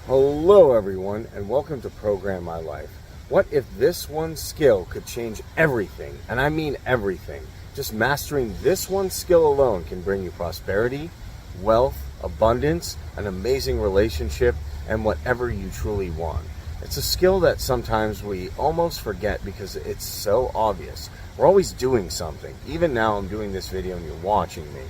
Hello everyone, and welcome to Program My Life. What if this one skill could change everything? And I mean everything. Just mastering this one skill alone can bring you prosperity, wealth, abundance, an amazing relationship, and whatever you truly want. It's a skill that sometimes we almost forget because it's so obvious. We're always doing something. Even now I'm doing this video and you're watching me.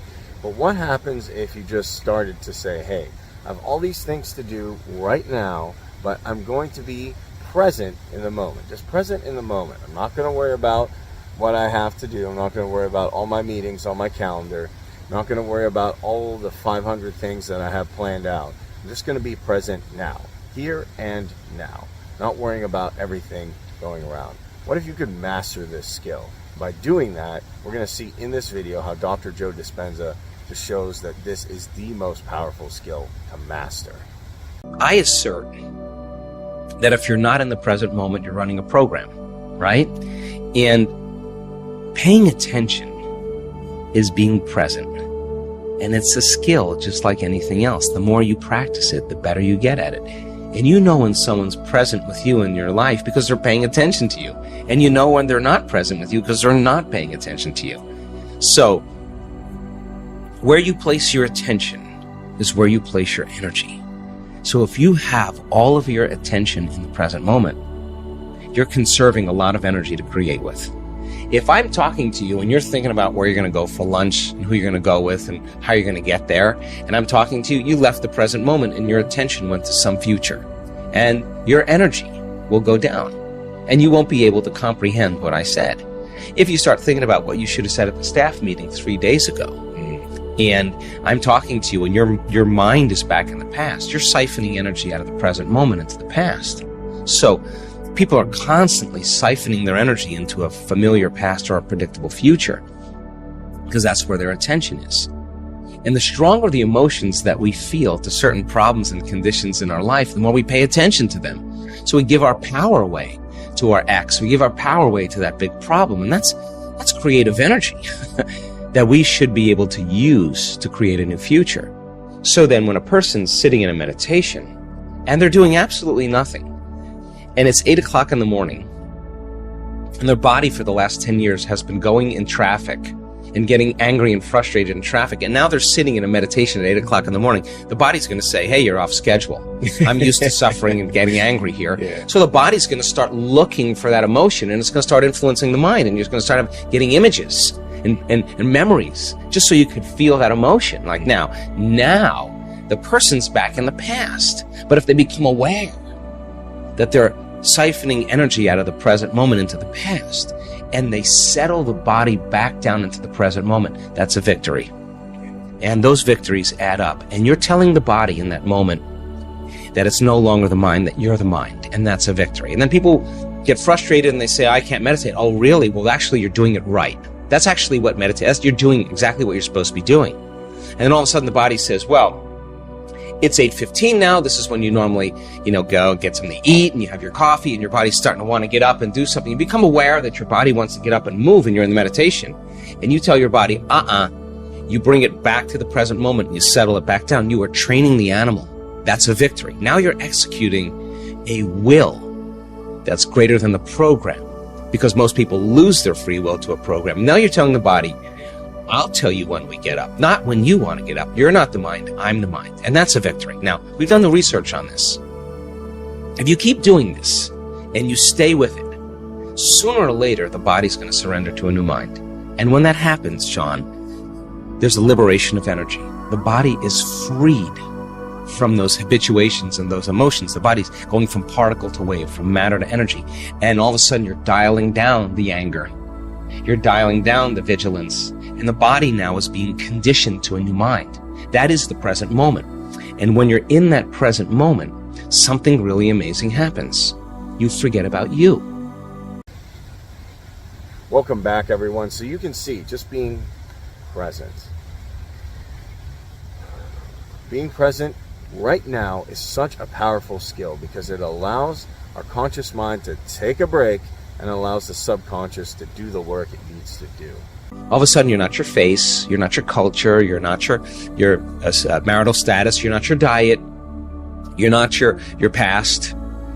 But what happens if you just started to say, hey, I have all these things to do right now, but I'm going to be present in the moment. Just present in the moment. I'm not going to worry about what I have to do. I'm not going to worry about all my meetings on my calendar. I'm not going to worry about all the 500 things that I have planned out. I'm just going to be present now, here and now, not worrying about everything going around. What if you could master this skill? By doing that, we're going to see in this video how Dr. Joe Dispenza just shows that this is the most powerful skill to master. I assert that if you're not in the present moment, you're running a program, right? And paying attention is being present. And it's a skill just like anything else. The more you practice it, the better you get at it. And you know when someone's present with you in your life because they're paying attention to you. And you know when they're not present with you because they're not paying attention to you. So, where you place your attention is where you place your energy. So if you have all of your attention in the present moment, you're conserving a lot of energy to create with. If I'm talking to you and you're thinking about where you're going to go for lunch and who you're going to go with and how you're going to get there, and I'm talking to you, you left the present moment and your attention went to some future. And your energy will go down and you won't be able to comprehend what I said. If you start thinking about what you should have said at the staff meeting 3 days ago, and I'm talking to you and your mind is back in the past, you're siphoning energy out of the present moment into the past. So people are constantly siphoning their energy into a familiar past or a predictable future because that's where their attention is. And the stronger the emotions that we feel to certain problems and conditions in our life, the more we pay attention to them. So we give our power away to our ex. We give our power away to that big problem. And that's creative energy that we should be able to use to create a new future. So then when a person's sitting in a meditation and they're doing absolutely nothing, and it's 8 o'clock in the morning, and their body for the last 10 years has been going in traffic and getting angry and frustrated in traffic, and now they're sitting in a meditation at 8 o'clock in the morning, the body's going to say, hey, you're off schedule. I'm used to suffering and getting angry here. Yeah. So the body's going to start looking for that emotion, and it's going to start influencing the mind, and you're going to start getting images and memories, just so you could feel that emotion. Like now the person's back in the past. But if they become aware that they're siphoning energy out of the present moment into the past, and they settle the body back down into the present moment, that's a victory. And those victories add up. And you're telling the body in that moment that it's no longer the mind, that you're the mind, and that's a victory. And then people get frustrated and they say, I can't meditate. Oh, really? Well, actually, you're doing it right. That's actually what meditation, you're doing exactly what you're supposed to be doing. And then all of a sudden the body says, well, it's 8:15 now. This is when you normally, go get something to eat and you have your coffee and your body's starting to want to get up and do something. You become aware that your body wants to get up and move and you're in the meditation. And you tell your body, you bring it back to the present moment and you settle it back down. You are training the animal. That's a victory. Now you're executing a will that's greater than the program. Because most people lose their free will to a program. Now you're telling the body, I'll tell you when we get up, not when you want to get up. You're not the mind, I'm the mind. And that's a victory. Now, we've done the research on this. If you keep doing this and you stay with it, sooner or later, the body's going to surrender to a new mind. And when that happens, John, there's a liberation of energy. The body is freed from those habituations and those emotions. The body's going from particle to wave, from matter to energy. And all of a sudden, you're dialing down the anger. You're dialing down the vigilance. And the body now is being conditioned to a new mind. That is the present moment. And when you're in that present moment, something really amazing happens. You forget about you. Welcome back, everyone. So you can see, just being present. Being present right now is such a powerful skill because it allows our conscious mind to take a break and allows the subconscious to do the work it needs to do. All of a sudden, you're not your face, you're not your culture, you're not your marital status, you're not your diet, You're not your past.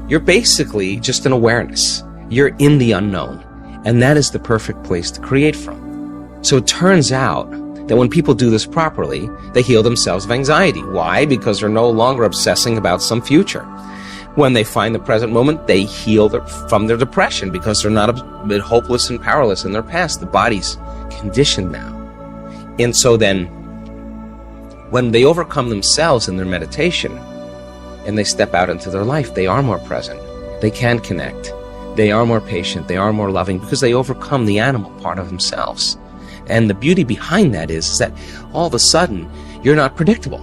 You're basically just an awareness. You're in the unknown. And that is the perfect place to create from. So it turns out that when people do this properly, they heal themselves of anxiety. Why? Because they're no longer obsessing about some future. When they find the present moment, they heal from their depression because they're not a bit hopeless and powerless in their past. The body's conditioned now. And so then, when they overcome themselves in their meditation and they step out into their life, they are more present. They can connect. They are more patient. They are more loving because they overcome the animal part of themselves. And the beauty behind that is that all of a sudden, you're not predictable.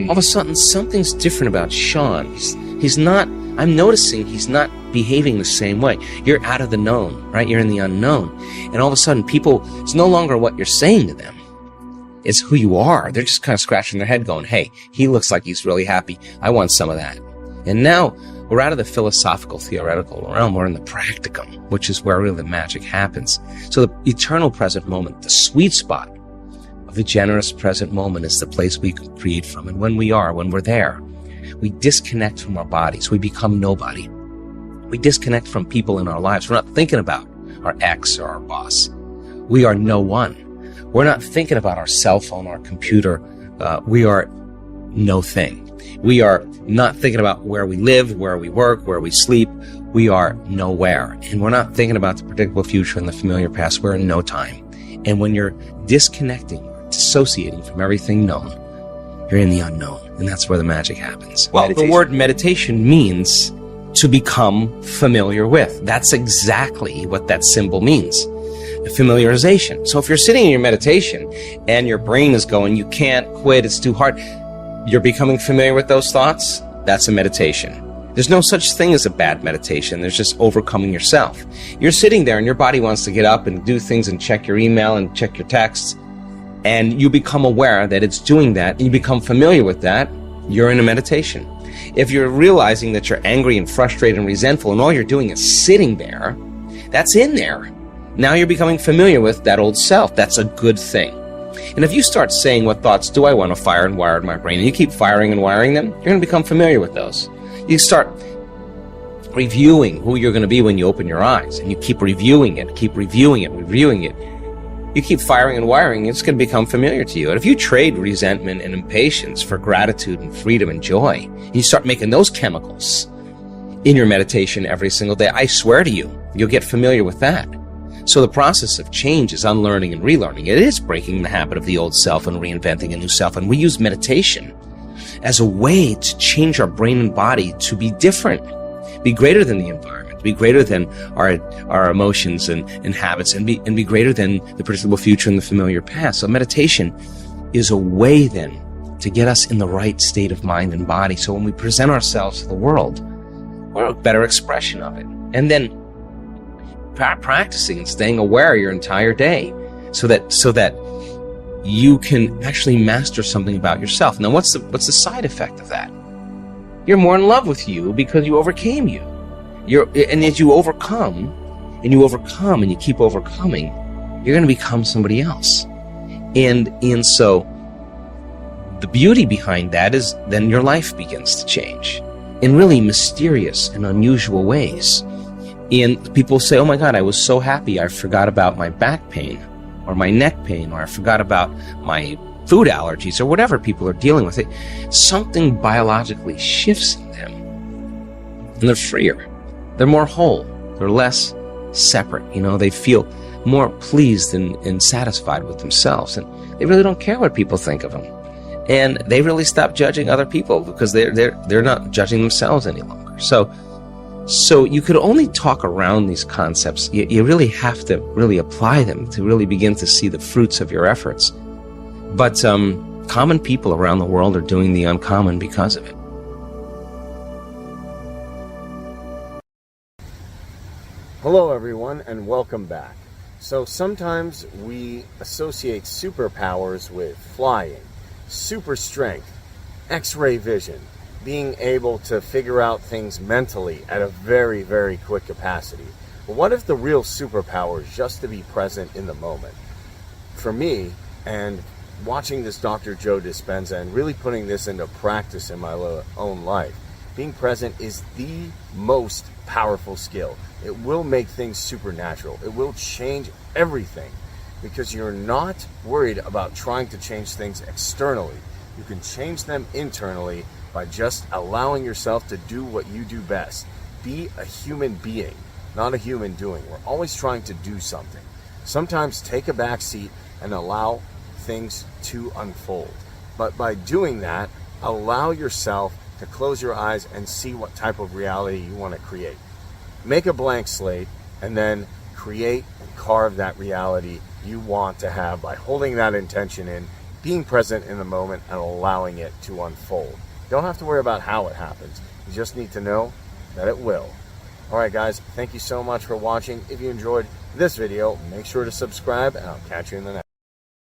All of a sudden, something's different about Sean. He's not, I'm noticing he's not behaving the same way. You're out of the known, right? You're in the unknown. And all of a sudden, people, it's no longer what you're saying to them. It's who you are. They're just kind of scratching their head going, hey, he looks like he's really happy. I want some of that. And now we're out of the philosophical, theoretical realm. We're in the practicum, which is where really the magic happens. So the eternal present moment, the sweet spot of the generous present moment is the place we can create from. And when we're there, we disconnect from our bodies. We become nobody. We disconnect from people in our lives. We're not thinking about our ex or our boss. We are no one. We're not thinking about our cell phone, our computer. We are no thing. We are not thinking about where we live, where we work, where we sleep. We are nowhere. And we're not thinking about the predictable future and the familiar past. We're in no time. And when you're disconnecting, dissociating from everything known, you're in the unknown. And that's where the magic happens. Well, the word meditation means to become familiar with. That's exactly what that symbol means. Familiarization. So if you're sitting in your meditation and your brain is going, you can't quit, it's too hard, you're becoming familiar with those thoughts, that's a meditation. There's no such thing as a bad meditation. There's just overcoming yourself. You're sitting there and your body wants to get up and do things and check your email and check your texts, and you become aware that it's doing that, and you become familiar with that, you're in a meditation. If you're realizing that you're angry and frustrated and resentful and all you're doing is sitting there, that's in there. Now you're becoming familiar with that old self. That's a good thing. And if you start saying, what thoughts do I want to fire and wire in my brain, and you keep firing and wiring them, you're going to become familiar with those. You start reviewing who you're going to be when you open your eyes, and you keep reviewing it, reviewing it. You keep firing and wiring, it's going to become familiar to you. And if you trade resentment and impatience for gratitude and freedom and joy, and you start making those chemicals in your meditation every single day, I swear to you, you'll get familiar with that. So the process of change is unlearning and relearning. It is breaking the habit of the old self and reinventing a new self. And we use meditation as a way to change our brain and body to be different, be greater than the environment, be greater than our emotions and habits, and be greater than the predictable future and the familiar past. So meditation is a way then to get us in the right state of mind and body. So when we present ourselves to the world, we're a better expression of it. And then practicing and staying aware your entire day so that you can actually master something about yourself. Now, what's the side effect of that? You're more in love with you because you overcame you. And as you overcome and you keep overcoming, you're going to become somebody else. And so the beauty behind that is then your life begins to change in really mysterious and unusual ways. And people say, oh my God, I was so happy I forgot about my back pain or my neck pain, or I forgot about my food allergies or whatever people are dealing with. Something biologically shifts in them. And they're freer. They're more whole. They're less separate. They feel more pleased and satisfied with themselves. And they really don't care what people think of them. And they really stop judging other people because they're not judging themselves any longer. So you could only talk around these concepts. You really have to really apply them to really begin to see the fruits of your efforts. But common people around the world are doing the uncommon because of it. Hello everyone, and welcome back. So sometimes we associate superpowers with flying, super strength, X-ray vision, being able to figure out things mentally at a very, very quick capacity. But what if the real superpower is just to be present in the moment? For me, and watching this Dr. Joe Dispenza and really putting this into practice in my own life, being present is the most powerful skill. It will make things supernatural. It will change everything because you're not worried about trying to change things externally. You can change them internally by just allowing yourself to do what you do best. Be a human being, not a human doing. We're always trying to do something. Sometimes take a back seat and allow things to unfold. But by doing that, allow yourself to close your eyes and see what type of reality you want to create. Make a blank slate and then create and carve that reality you want to have by holding that intention in, being present in the moment and allowing it to unfold. You don't have to worry about how it happens. You just need to know that it will. All right, guys, thank you so much for watching. If you enjoyed this video, make sure to subscribe and I'll catch you in the next.